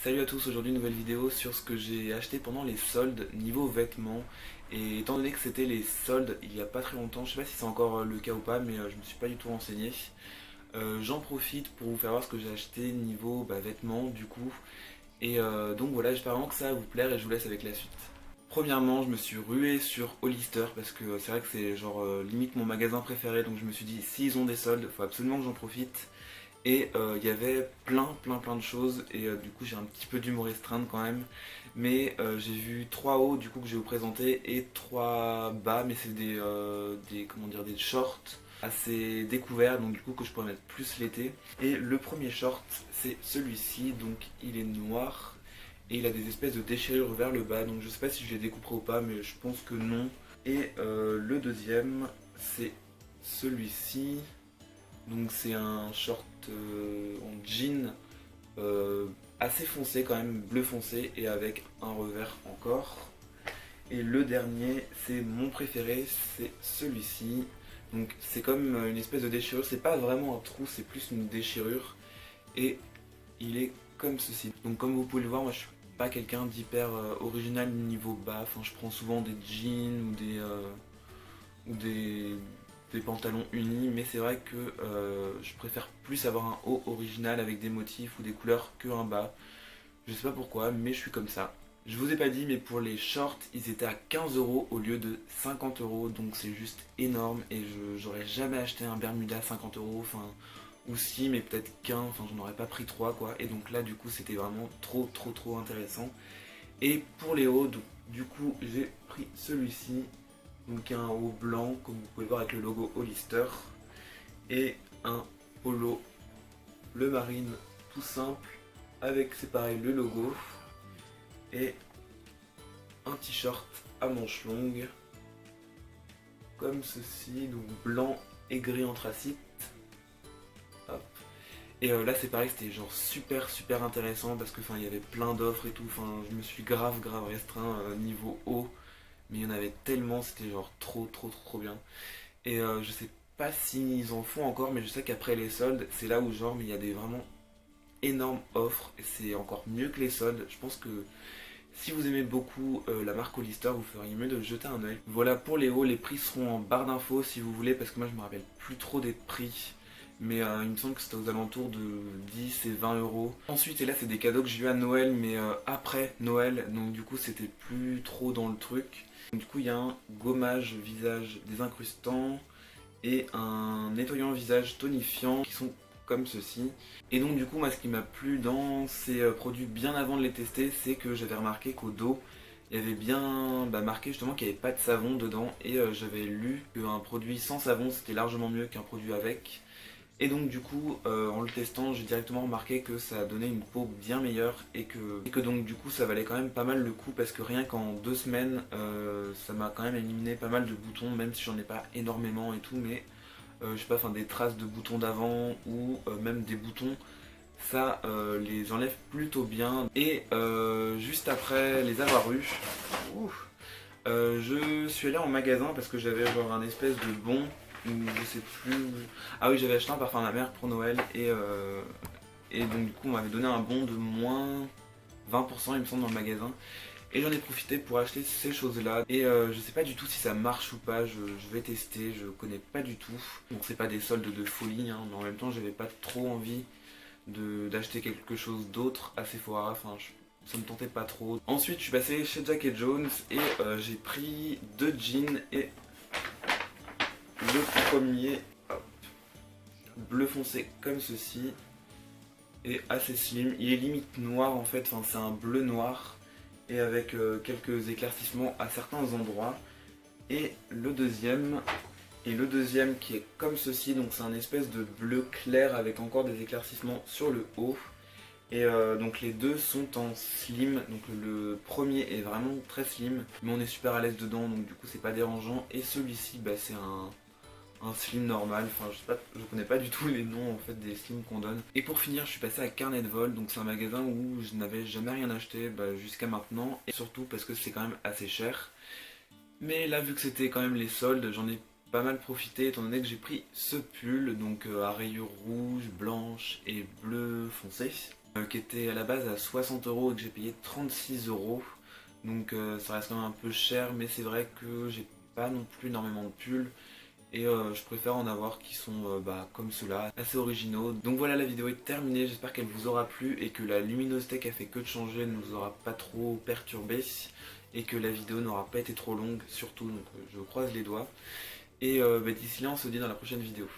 Salut à tous, aujourd'hui nouvelle vidéo sur ce que j'ai acheté pendant les soldes niveau vêtements. Et étant donné que c'était les soldes il y a pas très longtemps, je sais pas si c'est encore le cas ou pas, mais je me suis pas du tout renseigné. J'en profite pour vous faire voir ce que j'ai acheté niveau vêtements du coup. Et donc voilà, j'espère vraiment que ça va vous plaire et je vous laisse avec la suite. Premièrement, je me suis rué sur Hollister parce que c'est vrai que c'est genre limite mon magasin préféré, donc je me suis dit s'ils ont des soldes, faut absolument que j'en profite. Et il y avait plein de choses et du coup j'ai un petit peu d'humour restreinte quand même. Mais j'ai vu 3 hauts du coup que je vais vous présenter et 3 bas, mais c'est comment dire, des shorts assez découverts, donc du coup que je pourrais mettre plus l'été. Et le premier short c'est celui-ci, donc il est noir et il a des espèces de déchirures vers le bas, donc je sais pas si je les découperai ou pas, mais je pense que non. Et le deuxième c'est celui-ci. Donc c'est un short en jean euh, assez foncé quand même, bleu foncé et avec un revers encore. Et le dernier, c'est mon préféré, c'est celui-ci. Donc c'est comme une espèce de déchirure, c'est pas vraiment un trou, c'est plus une déchirure. Et il est comme ceci. Donc comme vous pouvez le voir, moi je suis pas quelqu'un d'hyper original niveau bas. Enfin je prends souvent des jeans ou des pantalons unis, mais c'est vrai que je préfère plus avoir un haut original avec des motifs ou des couleurs que un bas. Je sais pas pourquoi, mais je suis comme ça. Je vous ai pas dit, mais pour les shorts, ils étaient à 15 euros au lieu de 50 euros, donc c'est juste énorme. Et j'aurais jamais acheté un Bermuda à 50 euros, enfin, ou si, mais peut-être qu'un, enfin, j'en aurais pas pris 3 quoi. Et donc là, du coup, c'était vraiment trop intéressant. Et pour les hauts, du coup, j'ai pris celui-ci. Donc un haut blanc, comme vous pouvez voir avec le logo Hollister. Et un polo bleu marine tout simple, avec c'est pareil le logo. Et un t-shirt à manches longues, comme ceci, donc blanc et gris anthracite. Hop. Et là c'est pareil, c'était genre super intéressant parce que il y avait plein d'offres et tout. Enfin, je me suis grave restreint niveau haut. Mais il y en avait tellement, c'était genre trop bien. Et je sais pas s'ils en font encore, mais je sais qu'après les soldes, c'est là où genre, mais il y a des vraiment énormes offres. Et c'est encore mieux que les soldes. Je pense que si vous aimez beaucoup la marque Hollister, vous feriez mieux de jeter un oeil. Voilà pour les hauts, les prix seront en barre d'infos si vous voulez, parce que moi je me rappelle plus trop des prix. Mais il me semble que c'était aux alentours de 10 et 20 euros. Ensuite, et là c'est des cadeaux que j'ai eu à Noël, mais après Noël, donc du coup c'était plus trop dans le truc. Du coup il y a un gommage visage désincrustant et un nettoyant visage tonifiant qui sont comme ceci. Et donc du coup moi ce qui m'a plu dans ces produits bien avant de les tester, c'est que j'avais remarqué qu'au dos il y avait bien marqué justement qu'il n'y avait pas de savon dedans. Et j'avais lu qu'un produit sans savon c'était largement mieux qu'un produit avec. Et donc du coup, en le testant, j'ai directement remarqué que ça donnait une peau bien meilleure et que donc du coup ça valait quand même pas mal le coup parce que rien qu'en 2 semaines, ça m'a quand même éliminé pas mal de boutons, même si j'en ai pas énormément et tout, mais je sais pas, des traces de boutons d'avant ou même des boutons, ça les enlève plutôt bien. Et juste après les avoir eus, je suis allé en magasin parce que j'avais genre un espèce de bon, ou je sais plus. Ah oui, j'avais acheté un parfum à ma mère pour Noël et donc du coup on m'avait donné un bon de moins 20% il me semble dans le magasin. Et j'en ai profité pour acheter ces choses là. Et je sais pas du tout si ça marche ou pas, je vais tester, je connais pas du tout. Donc c'est pas des soldes de folie, hein, mais en même temps j'avais pas trop envie d'acheter quelque chose d'autre à Sephora, ça me tentait pas trop. Ensuite je suis passé chez Jack & Jones et j'ai pris 2 jeans et le premier, hop, bleu foncé comme ceci et assez slim. Il est limite noir en fait, c'est un bleu noir et avec quelques éclaircissements à certains endroits. Et le deuxième qui est comme ceci, donc c'est un espèce de bleu clair avec encore des éclaircissements sur le haut. Et donc les deux sont en slim, donc le premier est vraiment très slim, mais on est super à l'aise dedans, donc du coup c'est pas dérangeant. Et celui-ci, c'est un slim normal, je sais pas, je connais pas du tout les noms en fait des slims qu'on donne. Et pour finir, je suis passé à Carnet de Vol, donc c'est un magasin où je n'avais jamais rien acheté jusqu'à maintenant, et surtout parce que c'est quand même assez cher. Mais là, vu que c'était quand même les soldes, j'en ai pas mal profité étant donné que j'ai pris ce pull, donc à rayures rouges, blanches et bleu foncé. qui était à la base à 60 € et que j'ai payé 36 €. Donc ça reste quand même un peu cher, mais c'est vrai que j'ai pas non plus énormément de pulls. Et je préfère en avoir qui sont comme ceux-là, assez originaux. Donc voilà, la vidéo est terminée, j'espère qu'elle vous aura plu et que la luminosité qui a fait que de changer ne vous aura pas trop perturbé et que la vidéo n'aura pas été trop longue surtout, donc je croise les doigts. Et d'ici là, on se dit dans la prochaine vidéo.